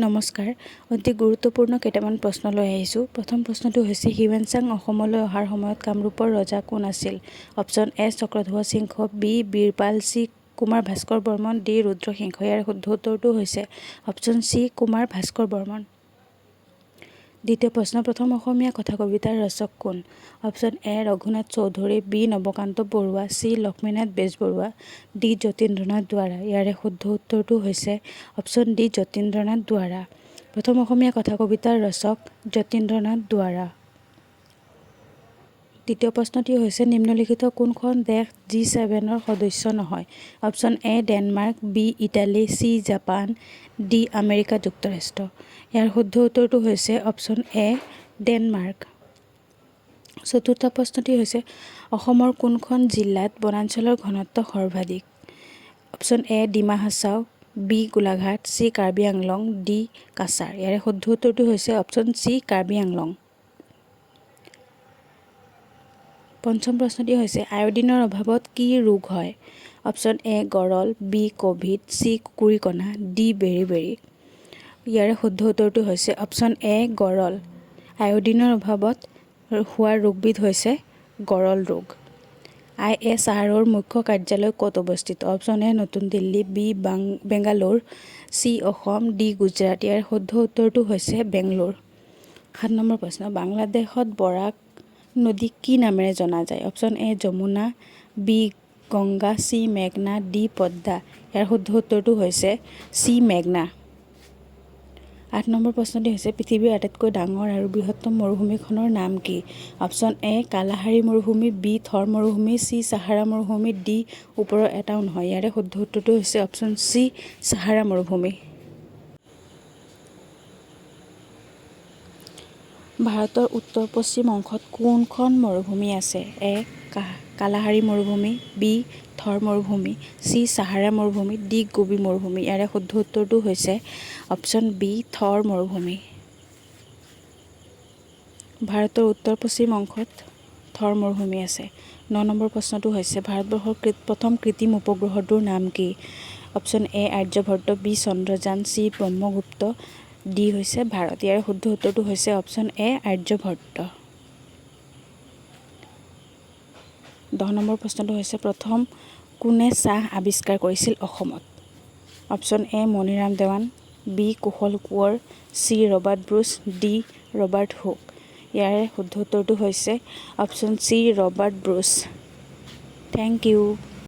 নমস্কাৰ অতি গুৰুত্বপূৰ্ণ কেইটামান প্ৰশ্ন লৈ আহিছোঁ প্ৰথম প্ৰশ্নটো হৈছে হিউৱেন-চাং অসমলৈ অহাৰ সময়ত কামৰূপৰ ৰজা কোন আছিল option A Chakradhwaj Singha B Birpal C Kumar Bhaskar Barman D Rudrasingha ইয়াৰ শুদ্ধ উত্তৰটো হৈছে অপশ্যন চি কুমাৰ ভাস্কৰ বৰ্মন দ্বিতীয় প্ৰশ্ন প্ৰথম অসমীয়া কথা কবিতাৰ ৰচক কোন option A Raghunath Choudhury B Nabakanta Barua C Lakshminath Bezbaroa D Jatindranath Duwara ইয়াৰে শুদ্ধ উত্তৰটো হৈছে অপশ্যন ডি যতীন্দ্ৰনাথ দুৱৰা প্ৰথম অসমীয়া কথা কবিতাৰ ৰচক যতীন্দ্ৰনাথ দুৱৰা দ্বিতীয় প্ৰশ্নটি হৈছে নিম্নলিখিত কোনখন দেশ G7ৰ সদস্য নহয় option A Denmark B Italy C Japan D America যুক্তৰাষ্ট্ৰ ইয়াৰ শুদ্ধ উত্তৰটো হৈছে অপশ্যন এ ডেনমাৰ্ক চতুৰ্থ প্ৰশ্নটি হৈছে অসমৰ কোনখন জিলাত বনাঞ্চলৰ ঘনত্ব সৰ্বাধিক option A Dima Hasao B Golaghat C Karbi Anglong D Cachar ইয়াৰে শুদ্ধ উত্তৰটো হৈছে অপশ্যন চি কাৰ্বি আংলং পঞ্চম প্ৰশ্নটি হৈছে আয়োডিনৰ অভাৱত কি ৰোগ হয় অপশ্যন এ গৰল বি কোভিড চি কুকুৰিকণা ডি বেৰি ইয়াৰে শুদ্ধ উত্তৰটো হৈছে অপশ্যন এ গৰল আয়োডিনৰ অভাৱত হোৱা ৰোগবিধ হৈছে গৰল ৰোগ ISROৰ মুখ্য কাৰ্যালয় ক'ত অৱস্থিত অপশ্যন এ নতুন Delhi B Bangalore C Assam D Gujarat ইয়াৰ শুদ্ধ উত্তৰটো হৈছে বেংগলোৰ 7 নম্বৰ প্ৰশ্ন বাংলাদেশত বৰাক নদী কি নামেৰে জনা যায় option A Yamuna B Ganga C মেঘনা ডি পদ্মা ইয়াৰ শুদ্ধ উত্তৰটো হৈছে চি মেঘনা 8 নম্বৰ প্ৰশ্নটি হৈছে পৃথিৱীৰ আটাইতকৈ ডাঙৰ আৰু বৃহত্তম মৰুভূমিখনৰ নাম কি অপশ্যন এ কালাহাৰী মৰুভূমি বি থৰ মৰুভূমি চি সাহাৰা মৰুভূমি ডি ওপৰৰ এটাও নহয় ইয়াৰে শুদ্ধ উত্তৰটো হৈছে অপশ্যন চি সাহাৰা মৰুভূমি ভাৰতৰ উত্তৰ পশ্চিম অংশত কোনখন মৰুভূমি আছে এ কালাহাৰী মৰুভূমি বি থৰ মৰুভূমি চি সাহাৰা মৰুভূমি ডি গোবি মৰুভূমি ইয়াৰে শুদ্ধ উত্তৰটো হৈছে অপশ্যন বি থৰ মৰুভূমি ভাৰতৰ উত্তৰ পশ্চিম অংশত থৰ মৰুভূমি আছে 9 নম্বৰ প্ৰশ্নটো হৈছে ভাৰতবৰ্ষৰ প্ৰথম কৃত্ৰিম উপগ্ৰহটোৰ নাম কি option A Aryabhata B Chandrayaan C Brahmagupta D হৈছে ভাৰত ইয়াৰ শুদ্ধ উত্তৰটো হৈছে অপশ্যন এ আৰ্যভট্ট 10 নম্বৰ প্ৰশ্নটো হৈছে প্ৰথম কোনে চাহ আৱিষ্কাৰ কৰিছিল অসমত option A Maniram Dewan B Kushal Konwar C Robert Bruce D Robert Hooke ইয়াৰে শুদ্ধ উত্তৰটো হৈছে option C Robert Bruce thank U